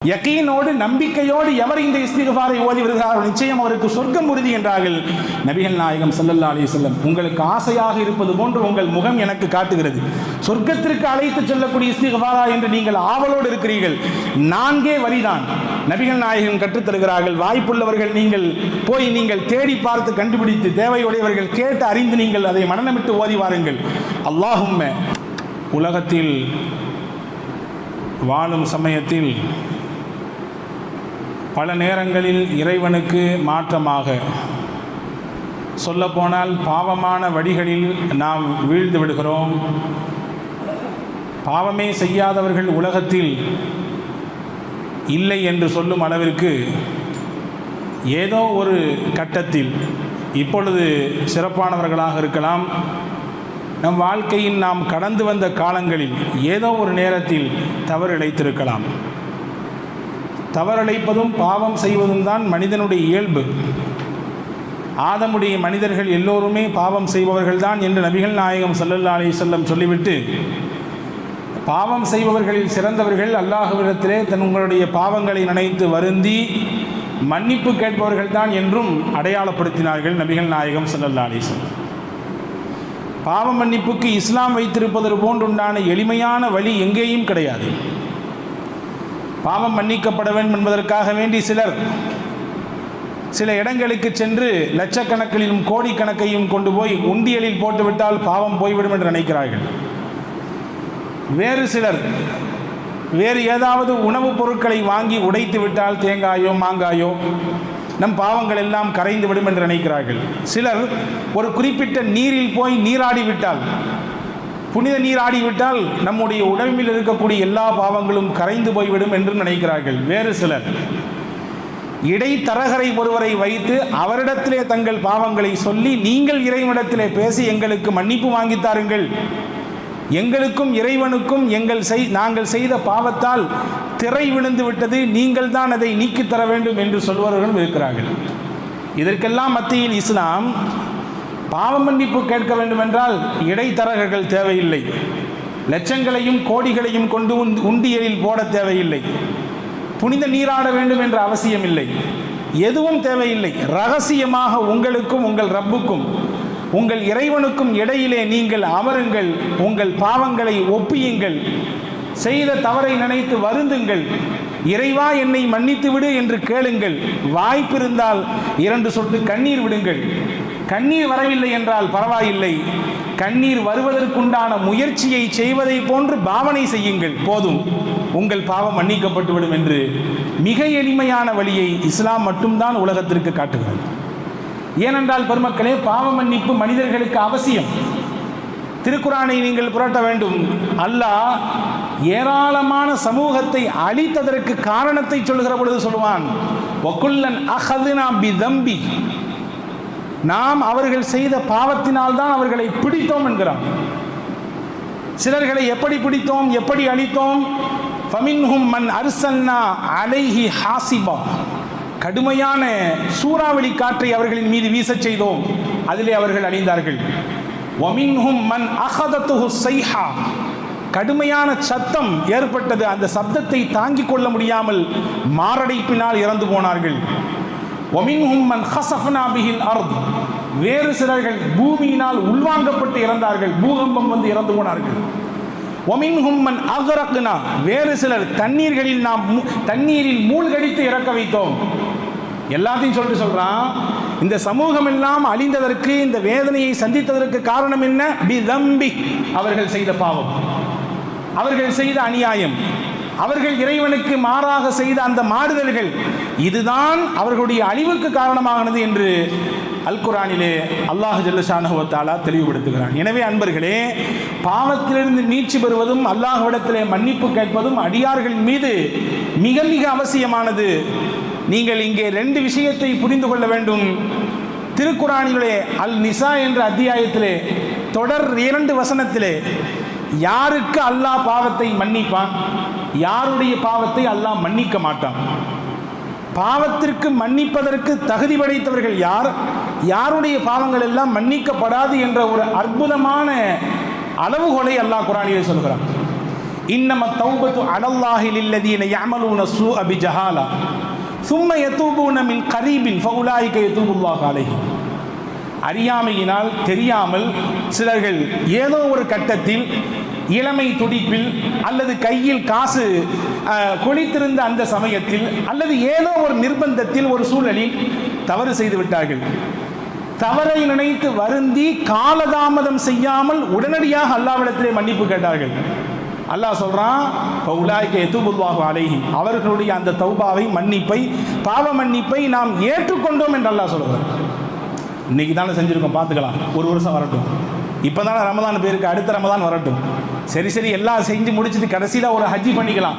யகீனோடு நம்பிக்கையோடு எவர் இந்த இஸ்திக்ஃபாரை ஓதி வருகிறாரோ நிச்சயம் அவருக்கு சொர்க்கம் உறுதி என்றார்கள் நபிகள் நாயகம் ஸல்லல்லாஹு அலைஹி வஸல்லம். உங்களுக்கு ஆசையாக இருப்பது போன்று உங்கள் முகம் எனக்கு காட்டுகிறது. சொர்க்கத்திற்கு அழைத்து செல்லக்கூடிய இஸ்திக்ஃபாரா என்று நீங்கள் ஆவலோடு இருக்கிறீர்கள். 4 வரிதான் நபிகள் நாயகம் கற்றுத் தருகிறார்கள். வாய்ப்புள்ளவர்கள் நீங்கள் தேடி பார்த்து கண்டுபிடித்து தேவையுடையவர்கள் கேட்டு அறிந்து நீங்கள் அதை மனனமிட்டு ஓதி வாருங்கள். அல்லாஹும்ம, உலகத்தில் வாழும் சமயத்தில் பல நேரங்களில் இறைவனுக்கு மாற்றமாக, சொல்லப்போனால் பாவமான வழிகளில் நாம் வீழ்ந்து விடுகிறோம். பாவமே செய்யாதவர்கள் உலகத்தில் இல்லை என்று சொல்லும் அளவிற்கு ஏதோ ஒரு கட்டத்தில், இப்பொழுது சிறப்பானவர்களாக இருக்கலாம், நம் வாழ்க்கையில் நாம் கடந்து வந்த காலங்களில் ஏதோ ஒரு நேரத்தில் தவறிழைத்திருக்கலாம். தவறிழைப்பதும் பாவம் செய்வதும் தான் மனிதனுடைய இயல்பு. ஆதமுடைய மனிதர்கள் எல்லோருமே பாவம் செய்பவர்கள் தான் என்று நபிகள் நாயகம் ஸல்லல்லாஹு அலைஹி வஸல்லம் சொல்லிவிட்டு, பாவம் செய்பவர்களில் சிறந்தவர்கள் அல்லாஹ்விடத்திலே உங்களுடைய பாவங்களை நினைத்து வருந்தி மன்னிப்பு கேட்பவர்கள் தான் என்றும் அடையாளப்படுத்தினார்கள் நபிகள் நாயகம் ஸல்லல்லாஹு அலைஹி வஸல்லம். பாவ மன்னிப்புக்கு இஸ்லாம் வைத்திருப்பது போன்றுண்டான எளிமையான வழி எங்கேயும் கிடையாது. பாவம் மன்னிக்கப்பட வேண்டும் என்பதற்காக வேண்டி சில இடங்களுக்கு சென்று லட்சக்கணக்கிலும் கோடிக்கணக்கையும் கொண்டு போய் உண்டியலில் போட்டுவிட்டால் பாவம் போய்விடும் என்று நினைக்கிறார்கள். வேறு சிலர் வேறு ஏதாவது உணவுப் பொருட்களை வாங்கி உடைத்து விட்டால், தேங்காயோ மாங்காயோ, நம் பாவங்கள் எல்லாம் கரைந்து விடும் என்று நினைக்கிறார்கள். சிலர் ஒரு குறிப்பிட்ட நீரில் போய் நீராடிவிட்டால், புனித நீராடிவிட்டால் நம்முடைய உடம்பில் இருக்கக்கூடிய எல்லா பாவங்களும் கரைந்து போய்விடும் என்று நினைக்கிறார்கள். வேறு சிலர் இடைத்தரகரை ஒருவரை வைத்து அவரிடத்திலே தங்கள் பாவங்களை சொல்லி, நீங்கள் இறைவனிடத்திலே பேசி எங்களுக்கு மன்னிப்பு வாங்கித்தாருங்கள், எங்களுக்கும் இறைவனுக்கும் நாங்கள் செய்த பாவத்தால் திரை விழுந்து விட்டது, நீங்கள் தான் அதை நீக்கித்தர வேண்டும் என்று சொல்பவர்களும் இருக்கிறார்கள். இதற்கெல்லாம் மத்தியில் இஸ்லாம் பாவ மன்னிப்பு கேட்க வேண்டும் என்றால் இடைத்தரகர்கள் தேவையில்லை, லட்சங்களையும் கோடிகளையும் கொண்டு உண்டியலில் போட தேவையில்லை, புனித நீராட வேண்டும் என்ற அவசியம் இல்லை, எதுவும் தேவையில்லை. ரகசியமாக உங்களுக்கும் உங்கள் ரப்புக்கும் உங்கள் இறைவனுக்கும் இடையிலே நீங்கள் அமருங்கள், உங்கள் பாவங்களை ஒப்பியுங்கள், செய்த தவறை நினைத்து வருந்துங்கள், இறைவா என்னை மன்னித்து விடு என்று கேளுங்கள். வாய்ப்பிருந்தால் 2 சொட்டு கண்ணீர் விடுங்கள். கண்ணீர் வரவில்லை என்றால் பரவாயில்லை, கண்ணீர் வருவதற்குண்டான முயற்சியை செய்வதை போன்று பாவனை செய்யுங்கள், போதும், உங்கள் பாவம் மன்னிக்கப்பட்டுவிடும் என்று மிக எளிமையான வழியை இஸ்லாம் மட்டும்தான் உலகத்திற்கு காட்டுகிறது. ஏனென்றால் பெருமக்களே, பாவ மன்னிப்பு மனிதர்களுக்கு அவசியம். திருக்குரானை நீங்கள் புரட்ட வேண்டும். அல்லாஹ் ஏராளமான சமூகத்தை அழித்ததற்கு காரணத்தை சொல்லுகிற பொழுது சொல்லுவான், வகுல்லன் அஹதுனா பிதம்பி, நாம் அவர்கள் செய்த பாவத்தினால் தான் அவர்களை பிடித்தோம் என்கிறான். சிலர்களை எப்படி பிடித்தோம், எப்படி அழித்தோம்? ஃபமின்ஹும் மன் அர்சல்னா அலைஹி ஹாசிபா, கடுமையான சூறாவளி காற்றை அவர்களின் மீது வீசச் செய்தோம், அதிலே அவர்கள் அழிந்தார்கள். வமின்ஹும் மன் அகதத்துஹு ஸைஹா, கடுமையான சத்தம் ஏற்பட்டது, அந்த சப்தத்தை தாங்கிக் கொள்ள முடியாமல் மாரடைப்பினால் இறந்து போனார்கள். வமின்ஹும் மன் ஹஸஃப்னா பிஹில் அர்த், வேறு சிலர்கள் பூமியினால் உள்வாங்கப்பட்டு இறந்தார்கள், பூகம்பம் வந்து இறந்து போனார்கள். வமின்ஹும் மன் அக்ரக்னா, வேறு சிலர் தண்ணீரில் மூழ்கடித்து இறக்க வைத்தோம். எல்லாத்தையும் சொல்றான். இந்த சமூகம் எல்லாம் அழிந்ததற்கு, இந்த வேதனையை சந்தித்ததற்கு காரணம் என்ன? பிதம்பி, அவர்கள் செய்த பாவம், அவர்கள் செய்த அநியாயம், அவர்கள் இறைவனுக்கு மாறாக செய்த அந்த மாறுதல்கள், இதுதான் அவர்களுடைய அழிவுக்கு காரணமானது என்று அல் குர்ஆனிலே அல்லாஹ் ஜல்ல ஷானஹு வ தஆலா தெளிவுபடுத்துகிறான். எனவே அன்பர்களே, பாவத்திலிருந்து மீட்சி பெறுவதும் அல்லாஹ்விடத்திலே மன்னிப்பு கேட்பதும் அடியார்களின் மீது மிக மிக அவசியமானது. நீங்கள் இங்கே 2 விஷயத்தை புரிந்து கொள்ள வேண்டும். திருக்குர்ஆனிலே அல் நிசா என்ற அத்தியாயத்திலே தொடர் 2 வசனத்திலே யாருக்கு அல்லாஹ் பாவத்தை மன்னிப்பான், யாருடைய பாவத்தை அல்லாஹ் மன்னிக்க மாட்டான், பாவத்திற்கு மன்னிப்பதற்கு தகுதி படைத்தவர்கள் யார், யாருடைய பாவங்கள் எல்லாம் மன்னிக்கப்படாது என்ற ஒரு அற்புதமான அளவுகோலை அல்லாஹ் குர்ஆனிலே சொல்கிறான். இன்னம தௌபத்து அலல்லாஹி லில்லதீன யஅமலூன ஸூஅ பிஜஹாலா ثم يتوبون من قريب فاولئك يتوب الله عليهم. அறியாமையினால் தெரியாமல் சிலர்கள் ஏதோ ஒரு கட்டத்தில் இளமை துடிப்பில் அல்லது கையில் காசு கொளித்திருந்த அந்த சமயத்தில் அல்லது ஏதோ ஒரு நிர்பந்தத்தில் ஒரு சூழலில் தவறு செய்து விட்டார்கள். தவறை நினைத்து வருந்தி காலதாமதம் செய்யாமல் உடனடியாக அல்லாஹ்விடத்திலே மன்னிப்பு கேட்டார்கள். அல்லாஹ் சொல்றான், ஃபஉலாயிக யதூபுல்லாஹு அலைஹிம், அவர்களுடைய அந்த தௌபாவை, மன்னிப்பை, பாவ மன்னிப்பை நாம் ஏற்றுக்கொண்டோம் என்று அல்லாஹ் சொல்கிறார். இன்னைக்கு தானே செஞ்சிருக்கோம், பார்த்துக்கலாம், ஒரு வருஷம் வரட்டும், இப்போ தானே ரமதான் பேருக்கு, அடுத்த ரமதான் வரட்டும், சரி எல்லாம் செஞ்சு முடிச்சுட்டு கடைசியில் ஒரு ஹஜ்ஜி பண்ணிக்கலாம்.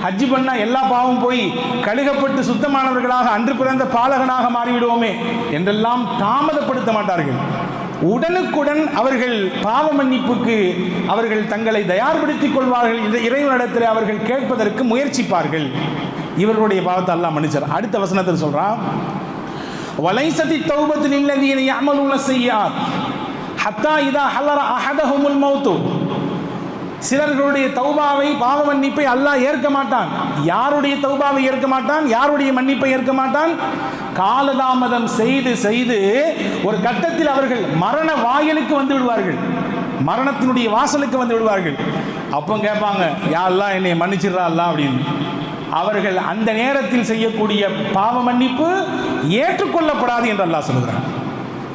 ஹஜ்ஜி பண்ணால் எல்லா பாவம் போய் கழுகப்பட்டு சுத்தமானவர்களாக அன்று பிறந்த பாலகனாக மாறிவிடுவோமே என்றெல்லாம் தாமதப்படுத்த மாட்டார்கள். உடனுக்குடன் அவர்கள் பாவ மன்னிப்புக்கு அவர்கள் தங்களை தயார்படுத்திக் கொள்வார்கள். இறைவனிடத்தில் அவர்கள் கேட்பதற்கு முயற்சிப்பார்கள். இவர்களுடைய பாவத்தை அல்லாஹ் மன்னிச்சார். அடுத்த வசனத்தில் சொல்றான், வலைசதி தௌபத்து லில்லதீன யஅமலூன ஸய்யிஆத் ஹத்தா இதா ஹலர அஹதஹுமுல் மௌத். சிலர்களுடைய தௌபாவை, பாவ மன்னிப்பை அல்லாஹ் ஏற்க மாட்டான். யாருடைய தௌபாவை ஏற்க மாட்டான்? யாருடைய மன்னிப்பை ஏற்க மாட்டான்? காலதாமதம் செய்து செய்து ஒரு கட்டத்தில் அவர்கள் மரண வாயிலுக்கு வந்து விடுவார்கள், மரணத்தினுடைய வாசலுக்கு வந்து விடுவார்கள். அப்போ கேட்பாங்க, யா அல்லாஹ் என்னை மன்னிச்சிடுறா அல்லாஹ் அப்படின்னு. அவர்கள் அந்த நேரத்தில் செய்யக்கூடிய பாவ மன்னிப்பு ஏற்றுக்கொள்ளப்படாது என்று அல்லாஹ் சொல்கிறார்.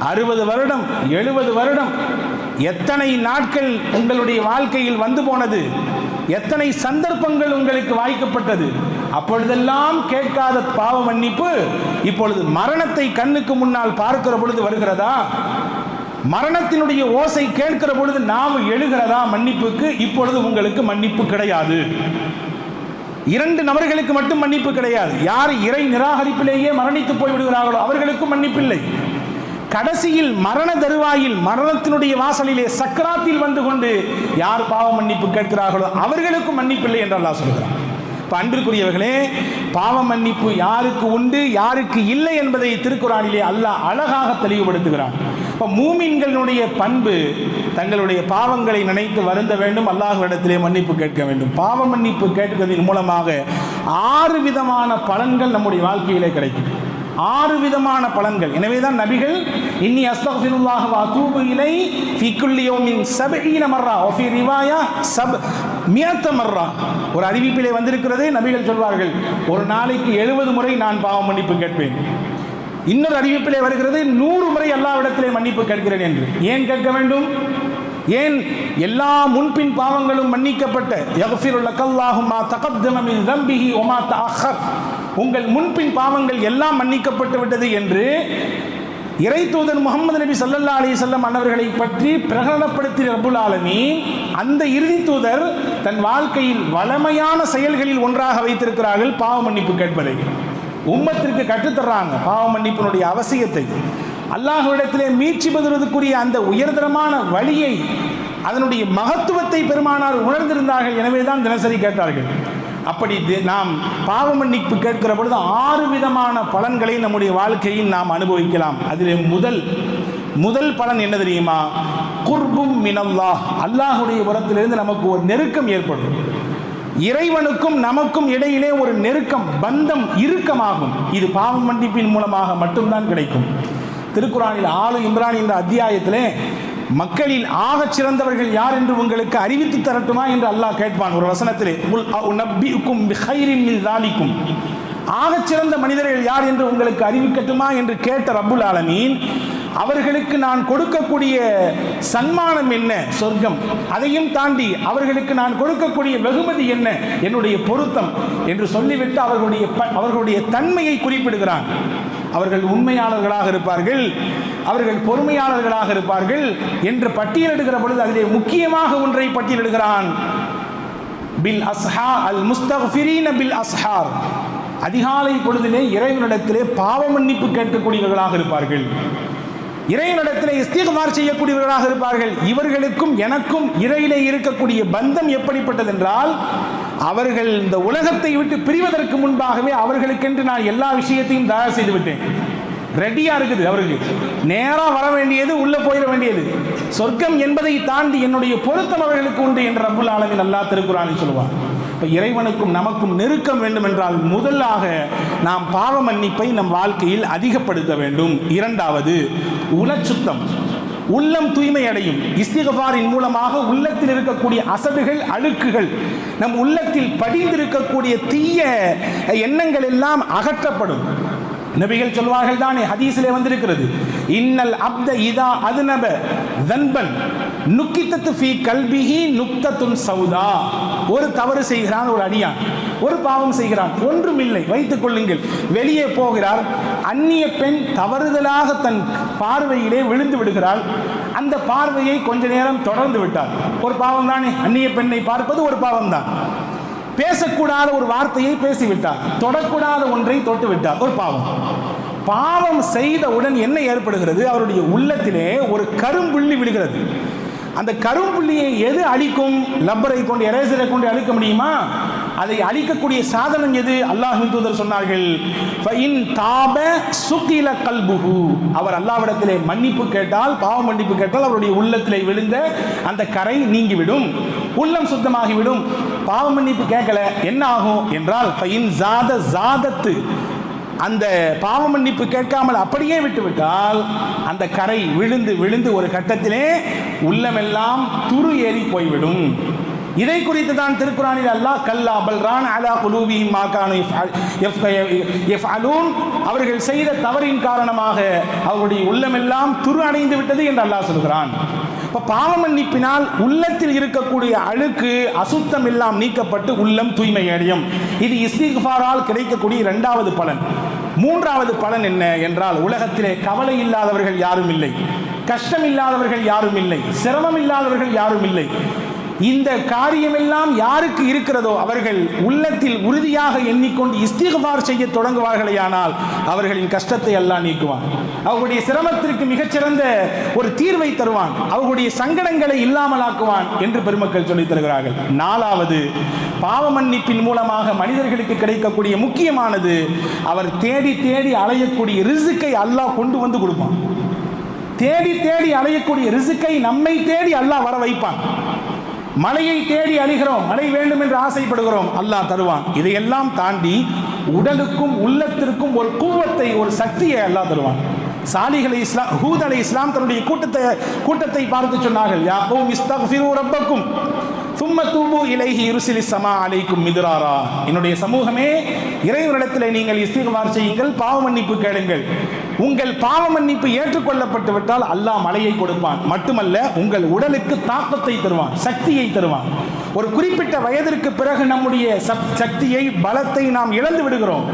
60 வருடம் 70 வருடம் எத்தனை நாட்கள் உங்களுடைய வாழ்க்கையில் வந்து போனது, எத்தனை சந்தர்ப்பங்கள் உங்களுக்கு வாய்க்கப்பட்டது, அப்பொழுதெல்லாம் கேட்காத பாவ மன்னிப்பு இப்பொழுது மரணத்தை கண்ணுக்கு முன்னால் பார்க்கிற பொழுது வருகிறதா? மரணத்தினுடைய ஓசை கேட்கிற பொழுது நாம் எழுகிறதா மன்னிப்புக்கு? இப்பொழுது உங்களுக்கு மன்னிப்பு கிடையாது. 2 நபர்களுக்கு மட்டும் மன்னிப்பு கிடையாது. யார் இறை நிராகரிப்பிலேயே மரணித்து போய்விடுகிறார்களோ அவர்களுக்கும் மன்னிப்பில்லை. கடைசியில் மரண தருவாயில், மரணத்தினுடைய வாசலிலே சக்கராத்தில் வந்து கொண்டு யார் பாவ மன்னிப்பு கேட்கிறார்களோ அவர்களுக்கும் மன்னிப்பில்லை என்று அல்லாஹ் சொல்கிறார். இப்போ அன்பிற்குரியவர்களே, பாவ மன்னிப்பு யாருக்கு உண்டு யாருக்கு இல்லை என்பதை திருக்குர்ஆனிலே அல்லாஹ் அழகாக தெளிவுபடுத்துகிறான். இப்போ மூமின்களுடைய பண்பு தங்களுடைய பாவங்களை நினைத்து வருந்த வேண்டும், அல்லாஹ்விடத்திலே மன்னிப்பு கேட்க வேண்டும். பாவ மன்னிப்பு கேட்கிறதின் மூலமாக 6 விதமான பலன்கள் நம்முடைய வாழ்க்கையிலே கிடைக்கும். 6 விதமான பலன்கள். எனவே தான் நபிகள் இன்னி அஸ்தக்ஃபிருல்லாஹ வ அதூபு இலை ஃபீ குல்லி யௌமின் 70 மர்ரா வ ஃபீ ரிவாயா 100 மர்ரா, ஒரு அறிவிப்பிலே வந்திருக்கிறது. நபிகள் சொல்வார்கள், ஒரு நாளைக்கு 70 முறை நான் பாவ மன்னிப்பு கேட்பேன். இன்னொரு அறிவிப்பிலே வருகிறது 100 முறை அல்லாஹ்விடத்திலே மன்னிப்பு கேட்கிறேன் என்று. ஏன் கேட்க வேண்டும்? ஏன்? எல்லா முன்பின் பாவங்களும் மன்னிக்கப்பட்ட, யக்ஃபிரு லக்கல்லாஹு மா தகத்தம மின் தம்பிஹி வ மா தஅக்கர், உங்கள் முன்பின் பாவங்கள் எல்லாம் மன்னிக்கப்பட்டு விட்டது என்று இறை தூதர் முஹம்மது நபி ஸல்லல்லாஹு அலைஹி வஸல்லம் அன்னவர்களை பற்றி பிரகடனப்படுத்திய ரப்புல் ஆலமீன் அந்த இறுதி தூதர் தன் வாழ்க்கையில் வளமையான செயல்களில் ஒன்றாக வைத்திருக்கிறார்கள் பாவ மன்னிப்பு கேட்பதை. உம்மத்திற்கு கற்றுத்தர்றாங்க பாவ மன்னிப்பினுடைய அவசியத்தை. அல்லாஹ்விடத்திலே மீட்சி பெறுவதற்குரிய அந்த உயர்தரமான வழியை, அதனுடைய மகத்துவத்தை பெருமானார் உணர்ந்திருந்தார்கள். எனவே தான் தினசரி கேட்டார்கள். அப்படி நாம் பாவ மன்னிப்பு கேட்கிற பொழுது 6 விதமான பலன்களை நம்முடைய வாழ்க்கையில் நாம் அனுபவிக்கலாம். அதிலே முதல் பலன் என்ன தெரியுமா? குர்பும் மினல்லாஹ், அல்லாஹ்வுடைய புறத்திலிருந்து நமக்கு ஒரு நெருக்கம் ஏற்படும். இறைவனுக்கும் நமக்கும் இடையிலே ஒரு நெருக்கம், பந்தம் இறுக்கமாகும். இது பாவ மன்னிப்பின் மூலமாக மட்டும்தான் கிடைக்கும். திருக்குர்ஆனில் ஆலு இம்ரான் என்ற அத்தியாயத்திலே மக்களில் ஆகச் சிறந்தவர்கள் யார் என்று உங்களுக்கு அறிவித்து தரட்டுமா என்று அல்லாஹ் கேட்பான். ஒரு வசனத்திலே ஆகச் சிறந்த மனிதர்கள் யார் என்று உங்களுக்கு அறிவிக்கட்டுமா என்று கேட்ட ரப்புல் ஆலமீன், அவர்களுக்கு நான் கொடுக்கக்கூடிய சன்மானம் என்ன? சொர்க்கம். அதையும் தாண்டி அவர்களுக்கு நான் கொடுக்கக்கூடிய வெகுமதி என்ன? என்னுடைய பொருத்தம் என்று சொல்லிவிட்டு அவர்களுடைய தன்மையை குறிப்பிடுகிறான். அவர்கள் உண்மையாளர்களாக இருப்பார்கள், அவர்கள் பொறுமையாளர்களாக இருப்பார்கள் என்று பட்டியலிடுகிற பொழுது அதிலே முக்கியமாக ஒன்றை பட்டியலிடுகிறான். பில் அஸ்ஹா அல் முஸ்தக்ஃபிரீன பில் அஸ்ஹார், அதிகாலை பொழுதிலே இறைவனிடத்திலே பாவ மன்னிப்பு கேட்கக்கூடியவர்களாக இருப்பார்கள், இறைவனிடத்திலே இஸ்திக்ஃபார் செய்யக்கூடியவர்களாக இருப்பார்கள். இவர்களுக்கும் எனக்கும் இறையிலே இருக்கக்கூடிய பந்தம் எப்படிப்பட்டது என்றால், அவர்கள் இந்த உலகத்தை விட்டு பிரிவதற்கு முன்பாகவே அவர்களுக்கென்று நான் எல்லா விஷயத்தையும் தயார் செய்து விட்டேன். ரெடியா இருக்குது. அவருக்கு நேரா வர வேண்டியது, உள்ள போயிட வேண்டியது. சொர்க்கம் என்பதை தாண்டி என்னுடைய பொருத்தம் அவர்களுக்கு உண்டு என்று ரப்புல் ஆலமீன் அல்லாஹ் திருக்குர்ஆனில் சொல்வார். இப்போ இறைவனுக்கும் நமக்கும் நெருக்கம் வேண்டும் என்றால் முதலாக நாம் பாவ மன்னிப்பை நம் வாழ்க்கையில் அதிகப்படுத்த வேண்டும். இரண்டாவது, உளச்சுத்தம், உள்ளம் தூய்மை அடையும். இஸ்திக்ஃபாரின் மூலமாக உள்ளத்தில் இருக்கக்கூடிய அசடுகள், அழுக்குகள், நம் உள்ளத்தில் படிந்திருக்கக்கூடிய தீய எண்ணங்கள் எல்லாம் அகற்றப்படும். நபிகள் சொல்வார்கள் தானே, ஹதீஸிலே வந்திருக்கிறது, இன்னல் அப்த இதா அதுனப தன்பன் நுக்கித்தத்து ஃபீ கல்பிஹி நுக்தத்துன் சௌதா. ஒரு தவறு செய்கிறான் ஒரு அடியான், ஒரு பாவம் செய்கிறான், ஒன்றுமில்லை வைத்துக் கொள்ளுங்கள், வெளியே போகிறார், அந்நிய பெண் தவறுதலாக தன் பார்வையிலே விழுந்து விடுகிறாள். அந்த பார்வையை கொஞ்ச நேரம் தொடர்ந்து விட்டார். ஒரு பாவம் தானே, அந்நிய பெண்ணை பார்ப்பது ஒரு பாவம் தான். பேசக்கூடாத ஒரு வார்த்தையை பேசிவிட்டார், தொடக்கூடாத ஒன்றை தொட்டு விட்டார், ஒரு பாவம். பாவம் செய்தவுடன் என்ன ஏற்படுகிறது? அவருடைய உள்ளத்திலே ஒரு கரும்புள்ளி விழுகிறது. அந்த கரும்புள்ளியை எது அழிக்கும்? லப்பரை கொண்டு, எரேசரை கொண்டு அழிக்க முடியுமா? அதை அழிக்கக்கூடிய சாதனம் எது? அல்லாஹ்வின் தூதர் சொன்னார்கள், ஃபஇன் தாப சுகில கல்புஹு. அவர் அல்லாஹ்விடத்திலே மன்னிப்பு கேட்டால், பாவ மன்னிப்பு கேட்டால், அவருடைய உள்ளத்திலே விழுந்த அந்த கரை நீங்கிவிடும், உள்ளம் சுத்தமாகிவிடும். பாவ மன்னிப்பு கேட்கல என்ன ஆகும் என்றால், ஃபஇன் ஜாத ஜாதத்து, அந்த பாவ மன்னிப்பு கேட்காமல் அப்படியே விட்டுவிட்டால் அந்த கரை விழுந்து விழுந்து ஒரு கட்டத்திலே உள்ளமெல்லாம் துரு ஏறி போய்விடும். இதை குறித்து தான் திருக்குர்ஆனில் அல்லாஹ் கல்லா பல்ரான் அலா குலூபிஹிம் மா கானூ யஃஅலூன், அவர்கள் செய்த தவறின் காரணமாக அவருடைய உள்ளமெல்லாம் துரு அடைந்து விட்டது என்று அல்லாஹ் சொல்கிறான். இப்போ பாவ மன்னிப்பினால் உள்ளத்தில் இருக்கக்கூடிய அழுக்கு, அசுத்தம் எல்லாம் நீக்கப்பட்டு உள்ளம் தூய்மை அடையும். இது இஸ்திக்ஃபாரால் கிடைக்கக்கூடிய இரண்டாவது பலன். மூன்றாவது பலன் என்ன என்றால், உலகத்திலே கவலை இல்லாதவர்கள் யாரும் இல்லை, கஷ்டம் இல்லாதவர்கள் யாரும் இல்லை, சிரமம் இல்லாதவர்கள் யாரும் இல்லை. இந்த காரியமெல்லாம் யாருக்கு இருக்கிறதோ அவர்கள் உள்ளத்தில் உறுதியாக எண்ணிக்கொண்டு இஸ்திக்ஃபார் செய்ய தொடங்குவார்களேயானால் அவர்களின் கஷ்டத்தை அல்லாஹ் நீக்குவான், அவர்களுடைய சிரமத்திற்கு மிகச்சிறந்த ஒரு தீர்வை தருவான், அவர்களுடைய சங்கடங்களை இல்லாமலாக்குவான் என்று பெருமக்கள் சொல்லித் தருகிறார்கள். நாலாவது, பாவ மன்னிப்பின் மூலமாக மனிதர்களுக்கு கிடைக்கக்கூடிய முக்கியமானது, அவர் தேடி தேடி அலையக்கூடிய ரிஸ்கை அல்லாஹ் கொண்டு வந்து கொடுப்பான். தேடி தேடி அலையக்கூடிய ரிஸ்கை நம்மை தேடி அல்லாஹ் வர வைப்பான். மழையை தேடி அழிகிறோம், மழை வேண்டும் என்று ஆசைப்படுகிறோம், அல்லாஹ் தருவான். இதையெல்லாம் தாண்டி உடலுக்கும் உள்ளத்திற்கும் ஒரு குவத்தை, ஒரு சக்தியை அல்லாஹ் தருவான். சாலிஹ் இஸ்லாம், ஹூத் அலைஹிஸ்ஸலாம் தன்னுடைய கூட்டத்தை பார்த்து சொன்னார்கள், யா கௌம் இஸ்தக்ஃபிரு ரப்பக்கும் சும்ம தூபு இலைஹி யுர்சிலிஸ் ஸமா அலைக்கும் மித்ராரா. என்னுடைய சமூகமே, இறைவனிடத்தில் நீங்கள் இஸ்திக்ஃபார் செய்யுங்கள், பாவ மன்னிப்பு கேளுங்கள். உங்கள் பாவ மன்னிப்பு ஏற்றுக்கொள்ளப்பட்டு விட்டால் அல்லாஹ் மழையை கொடுப்பான். மட்டுமல்ல, உங்கள் உடலுக்கு தாக்கத்தை தருவான், சக்தியை தருவான். ஒரு குறிப்பிட்ட வயதிற்கு பிறகு நம்முடைய சக்தியை, பலத்தை நாம் இழந்து விடுகிறோம்.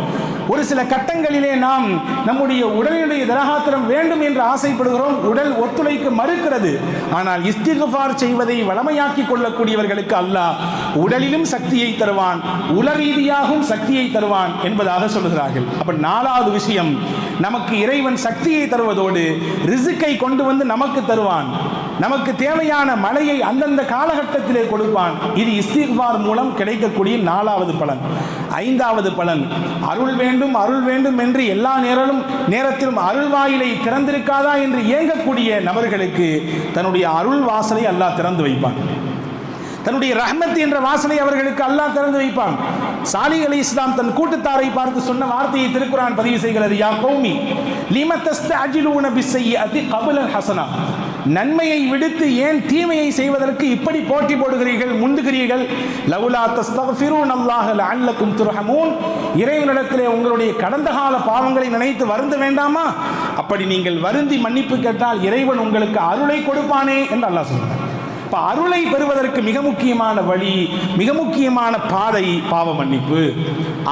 ஒரு சில கட்டங்களிலே நாம் நம்முடைய உடலுடைய திரகாத்திரம் வேண்டும் என்று ஆசைப்படுகிறோம், உடல் ஒத்துழைக்க மறுக்கிறது. ஆனால் இஸ்திக்ஃபார் செய்வதை வளமையாக்கி கொள்ளக்கூடியவர்களுக்கு அல்லாஹ் உடலிலும் சக்தியை தருவான், உள ரீதியாகவும் சக்தியை தருவான் என்பதாக சொல்கிறார்கள். அப்ப நாலாவது விஷயம், நமக்கு இறைவன் சக்தியை தருவதோடு ரிஸ்கை கொண்டு வந்து நமக்கு தருவான், நமக்கு தேவையான மழையை அந்தந்த காலகட்டத்திலே கொடுப்பான். இது இஸ்திக்ஃபார் மூலம் கிடைக்கக்கூடிய நாலாவது பலன். ஐந்தாவது பலன், அருள் வேண்டும் அருள் வேண்டும் என்று எல்லா நேரத்திலும் அருள் வாயிலை திறந்திருக்காதா என்று ஏங்கக்கூடிய நபர்களுக்கு தன்னுடைய அருள் வாசலை அல்லாஹ் திறந்து வைப்பான். தன்னுடைய ரஹ்மத் என்ற வாசலை அவர்களுக்கு அல்லாஹ் திறந்து வைப்பான். சாலிஹ் அலைஹிஸ்ஸலாம் தன் கூட்டத்தாரை பார்த்து சொன்ன வார்த்தையை திருக்குர்ஆன் பதிவு செய்கிறது, யா கௌமி லிம தஸ்தஅஜிலூன பிஸ்ஸய்யிஅதி கப்ல ஹஸனா. நன்மையை விடுத்து ஏன் தீமையை செய்வதற்கு இப்படி போட்டி போடுகிறீர்கள், முந்துகிறீர்கள்? லவுலா தஸ்தக்ஃபிரூனல்லாஹ லஅல்லக்கும் துர்ஹமூன். இறைவனிடத்திலே உங்களுடைய கடந்த கால பாவங்களை நினைத்து வருந்த வேண்டாமா? அப்படி நீங்கள் வருந்தி மன்னிப்பு கேட்டால் இறைவன் உங்களுக்கு அருளை கொடுப்பானே என்று அல்லாஹ் சொல்கிறார். அருளை பெறுவதற்கு மிக முக்கியமான வழி, மிக முக்கியமான பாதை பாவ மன்னிப்பு.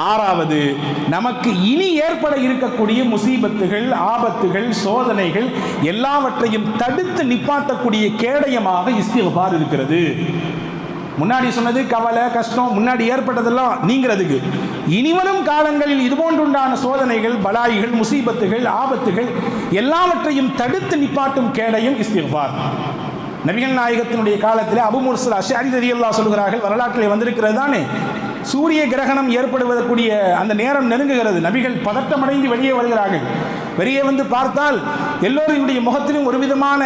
ஆறாவது, நமக்கு இனி ஏற்பட இருக்கக்கூடிய முசீபத்துகள், ஆபத்துகள், சோதனைகள் எல்லாவற்றையும் தடுத்து நிப்பாட்டக்கூடிய கேடயமாக இஸ்திக்ஃபார் இருக்கிறது. முன்னாடி சொன்னது கவலை, கஷ்டம், முன்னாடி ஏற்பட்டதெல்லாம் நீங்கிறதுக்கு. இனிவரும் காலங்களில் இதுபோன்றுண்டான சோதனைகள், பலாய்கள், முசீபத்துகள், ஆபத்துகள் எல்லாவற்றையும் தடுத்து நிப்பாட்டும் கேடயம் இஸ்திக்ஃபார். நபிகள் நாயகத்தினுடைய காலத்தில் அபு முர்ஸல் அஷ்அரி ரலியல்லாஹு சொல்கிறார்கள், வரலாற்றிலே வந்திருக்கிறது தானே, சூரிய கிரகணம் ஏற்படுவதற்குரிய அந்த நேரம் நெருங்குகிறது. நபிகள் பதட்டமடைந்து வெளியே வருகிறார்கள். வெளியே வந்து பார்த்தால் எல்லோருடைய முகத்திலும் ஒரு விதமான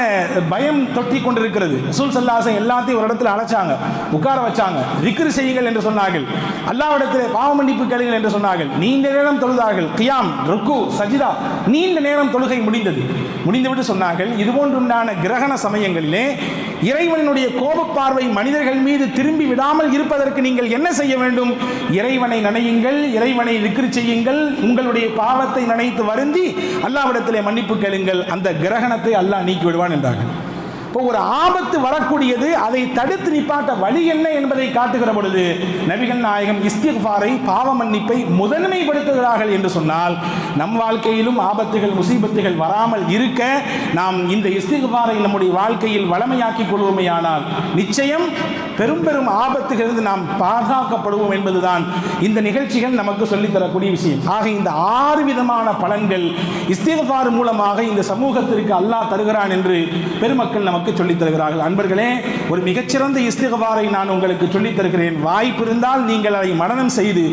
பயம் தொற்றி கொண்டிருக்கிறது. ரசூல் ஸல்லல்லாஹு அலைஹி வஸல்லம் எல்லாத்தையும் ஒரு இடத்துல அழைச்சாங்க, உட்கார வச்சாங்க. திக்ர் செய்யுங்கள் என்று சொன்னார்கள், அல்லாஹ்விடத்திலே பாவ மன்னிப்பு கேளுங்கள் என்று சொன்னார்கள். நீண்ட நேரம் தொழுதார்கள், கியாம், ருக்கு, சஜிதா, நீண்ட நேரம் தொழுகை முடிந்துவிட்டு சொன்னார்கள், இதுபோன்றுண்டான கிரகண சமயங்களிலே இறைவனுடைய கோப பார்வை மனிதர்கள் மீது திரும்பி விடாமல் இருப்பதற்கு நீங்கள் என்ன செய்ய வேண்டும்? இறைவனை நினையுங்கள், இறைவனை திக்ர் செய்யுங்கள், உங்களுடைய பாவத்தை நினைத்து வருந்தி அல்லாஹ்விடத்திலே மன்னிப்பு கேளுங்கள், அந்த கிரகணத்தை அல்லாஹ் நீக்கி விடுவான் என்றார்கள். இப்போ ஒரு ஆபத்து வரக்கூடியது, அதை தடுத்து நிப்பாட்ட வழி என்ன என்பதை காட்டுகிற பொழுது நபிகள் நாயகம் இஸ்திக்ஃபாரை, பாவ மன்னிப்பை முதன்மைப்படுத்துகிறார்கள் என்று சொன்னால், நம் வாழ்க்கையிலும் ஆபத்துகள் முசீபத்துகள் வராமல் இருக்க நாம் இந்த இஸ்திக்ஃபாரை நம்முடைய வாழ்க்கையில் வளமையாக்கிக் கொள்வோமேயானால் நிச்சயம் பெரும் பெரும் ஆபத்துகளிலிருந்து நாம் பாதுகாக்கப்படுவோம் என்பதுதான் இந்த நிகழ்ச்சிகள் நமக்கு சொல்லித்தரக்கூடிய விஷயம். ஆக இந்த 6 விதமான பலன்கள் இஸ்திக்ஃபார் மூலமாக இந்த சமூகத்திற்கு அல்லாஹ் தருகிறான் என்று பெருமக்கள் நமக்கு சொல்லித் தருகிறார்கள். அன்பர்களே, ஒரு மிகச்சிறந்த இஸ்திக்ஃபாரை நான் உங்களுக்கு சொல்லித் தருகிறேன். வாய்ப்பு இருந்தால் நீங்கள் அதை மனனம் செய்து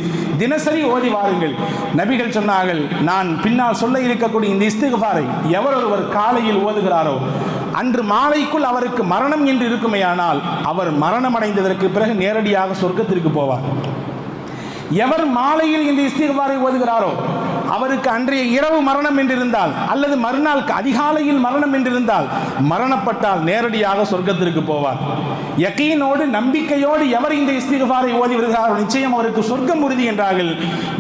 தினசரி ஓதி வாருங்கள். நபிகள் சொன்னார்கள், நான் பின்னால் சொல்ல இருக்கக்கூடிய இந்த இஸ்திக்ஃபாரை எவர் ஒருவர் காலையில் ஓதுகிறாரோ அன்று மாலைக்குள் அவருக்கு மரணம் என்று இருக்குமேயானால் அவர் மரணம் அடைந்ததற்கு பிறகு நேரடியாக சொர்க்கத்திற்கு போவார். எவர் மாலையில் இந்த இஸ்திக்ஃபாரை ஓதுகிறாரோ அவருக்கு அன்றைய இரவு மரணம் என்றிருந்தால் அல்லது மறுநாள் அதிகாலையில் மரணம் என்றிருந்தால் மரணப்பட்டால் நேரடியாக சொர்க்கத்திற்கு போவார். யகீனோடு, நம்பிக்கையோடு எவர் இந்த இஸ்திக்ஃபாரை ஓதி வருகிறாரோ நிச்சயம் அவருக்கு சொர்க்கம் உறுதி என்றார்கள்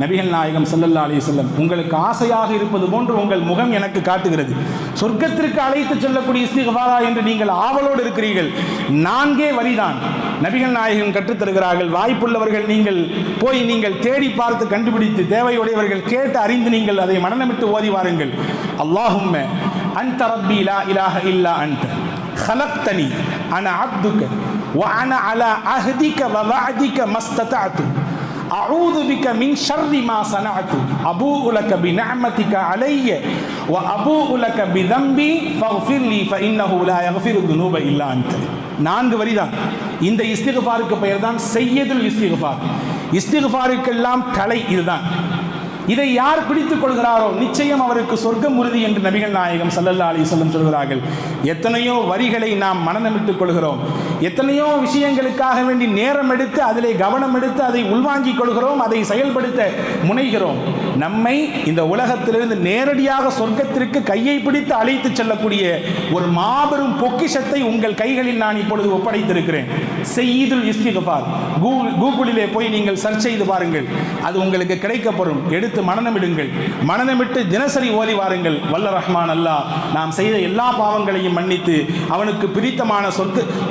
நபிகள் நாயகம் ஸல்லல்லாஹு அலைஹி வஸல்லம். உங்களுக்கு ஆசையாக இருப்பது போன்று உங்கள் முகம் எனக்கு காட்டுகிறது. சொர்க்கத்திற்கு அழைத்து செல்லக்கூடிய இஸ்திக்ஃபாரா என்று நீங்கள் ஆவலோடு இருக்கிறீர்கள். 4 வரிதான் நபிகள் நாயகம் கற்றுத்தருகிறார்கள். வாய்ப்புள்ளவர்கள் நீங்கள் போய் நீங்கள் தேடி பார்த்து கண்டுபிடித்து தேவையுடையவர்கள் கேட்டு அறிந்து நீங்கள் அதை மனனமிட்டு ஓதி வாருங்கள். அல்லாஹும்ம அன்த ரப்பி லா இலாஹ இல்லா அன்த خلقتني انا عبدك وانا على عهدك ووعدك ما استطعت اعوذ بك من شر ما صنعت ابوء لك بنعمتك علي وابوء لك بذنبي فاغفر لي فانه لا يغفر الذنوب الا انت. 4 வரிதான். இந்த இஸ்திக்ஃபாருக்கு பெயர் தான் சையதுல் இஸ்திக்ஃபார். இஸ்திக்ஃபாருக்கெல்லாம் தலை இதுதான். இதை யார் பிடித்துக் கொள்கிறாரோ நிச்சயம் அவருக்கு சொர்க்கம் உறுதி என்று நபிகள் நாயகம் ஸல்லல்லாஹு அலைஹி வஸல்லம் சொல்கிறார்கள். எத்தனையோ வரிகளை நாம் மனனமிட்டுக் கொள்கிறோம், எத்தனையோ விஷயங்களுக்காக வேண்டி நேரம் எடுத்து அதிலே கவனம் எடுத்து அதை உள்வாங்கிக் கொள்கிறோம், அதை செயல்படுத்த முனைகிறோம். நம்மை இந்த உலகத்திலிருந்து நேரடியாக சொர்க்கத்திற்கு கையை பிடித்து அழைத்து செல்லக்கூடிய ஒரு மாபெரும் பொக்கிஷத்தை உங்கள் கைகளில் நான் இப்பொழுது ஒப்படைத்திருக்கிறேன். சையதுல் இஸ்திக்ஃபார் கூகுளிலே போய் நீங்கள் சர்ச் செய்து பாருங்கள், அது உங்களுக்கு கிடைக்கப்படும். எடுத்து மனனமிடுங்கள், மனனமிட்டு தினசரி ஓதி வாருங்கள். வல்ல ரஹ்மான் அல்லாஹ் நாம் செய்த எல்லா பாவங்களையும் மன்னித்து அவனுக்கு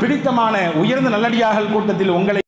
பிடித்தமான உயர்ந்த நல்லடியார்கள் கூட்டத்தில் உங்களை